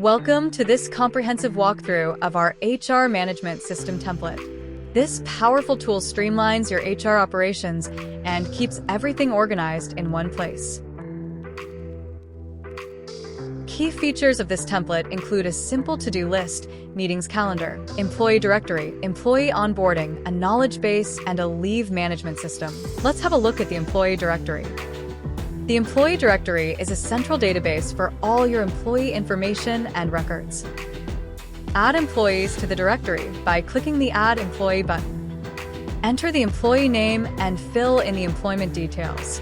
Welcome to this comprehensive walkthrough of our HR management system template. This powerful tool streamlines your HR operations and keeps everything organized in one place. Key features of this template include a simple to-do list, meetings calendar, employee directory, employee onboarding, a knowledge base, and a leave management system. Let's have a look at the employee directory. The employee directory is a central database for all your employee information and records. Add employees to the directory by clicking the Add Employee button. Enter the employee name and fill in the employment details.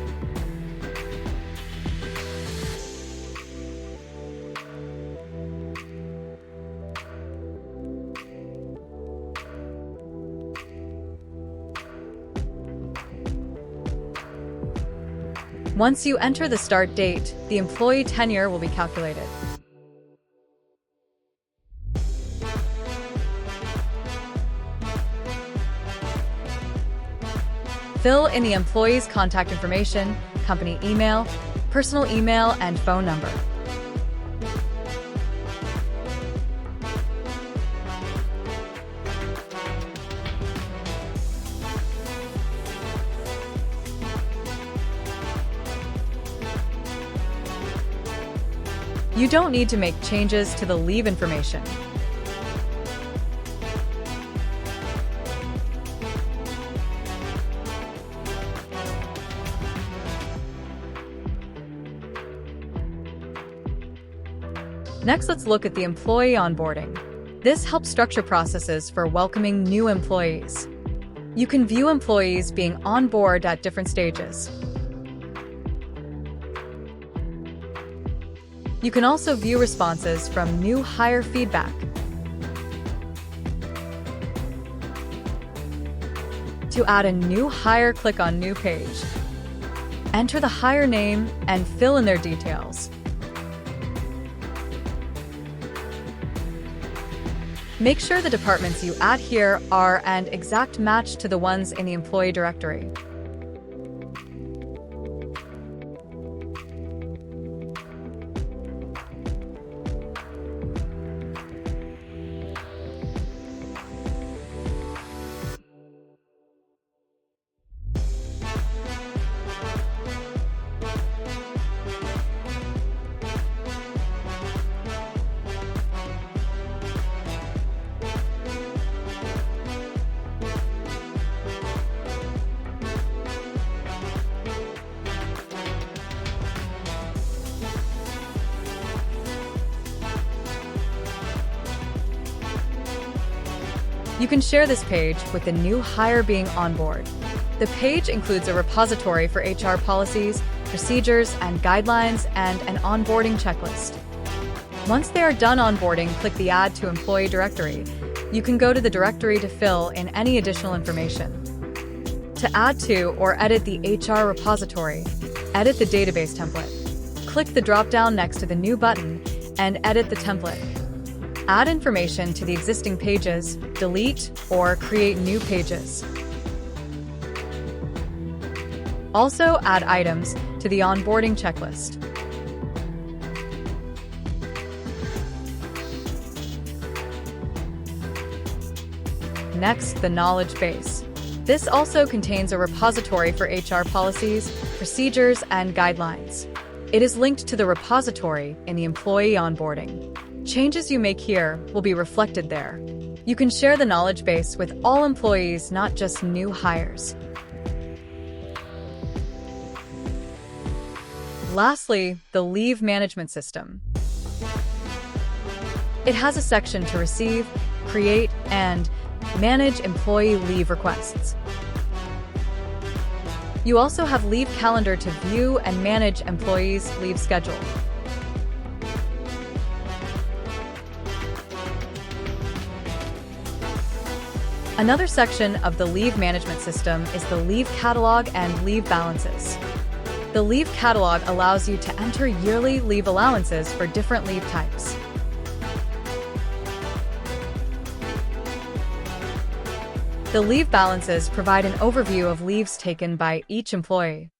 Once you enter the start date, the employee tenure will be calculated. Fill in the employee's contact information, company email, personal email, and phone number. You don't need to make changes to the leave information. Next, let's look at the employee onboarding. This helps structure processes for welcoming new employees. You can view employees being on board at different stages. You can also view responses from new hire feedback. To add a new hire, click on New Page. Enter the hire name and fill in their details. Make sure the departments you add here are an exact match to the ones in the employee directory. You can share this page with the new hire being on board. The page includes a repository for HR policies, procedures, and guidelines, and an onboarding checklist. Once they are done onboarding, click the Add to Employee directory. You can go to the directory to fill in any additional information. To add to or edit the HR repository, edit the database template. Click the drop-down next to the New button and edit the template. Add information to the existing pages, delete, or create new pages. Also, add items to the onboarding checklist. Next, the knowledge base. This also contains a repository for HR policies, procedures, and guidelines. It is linked to the repository in the employee onboarding. Changes you make here will be reflected there. You can share the knowledge base with all employees, not just new hires. Lastly, the leave management system. It has a section to receive, create, and manage employee leave requests. You also have Leave Calendar to view and manage employees' leave schedule. Another section of the leave management system is the leave catalog and leave balances. The leave catalog allows you to enter yearly leave allowances for different leave types. The leave balances provide an overview of leaves taken by each employee.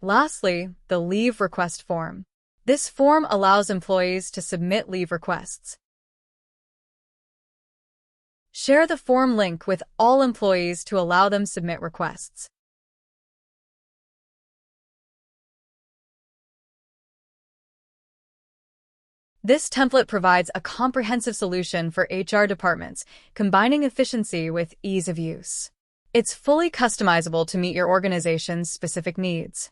Lastly, the leave request form. This form allows employees to submit leave requests. Share the form link with all employees to allow them submit requests. This template provides a comprehensive solution for HR departments, combining efficiency with ease of use. It's fully customizable to meet your organization's specific needs.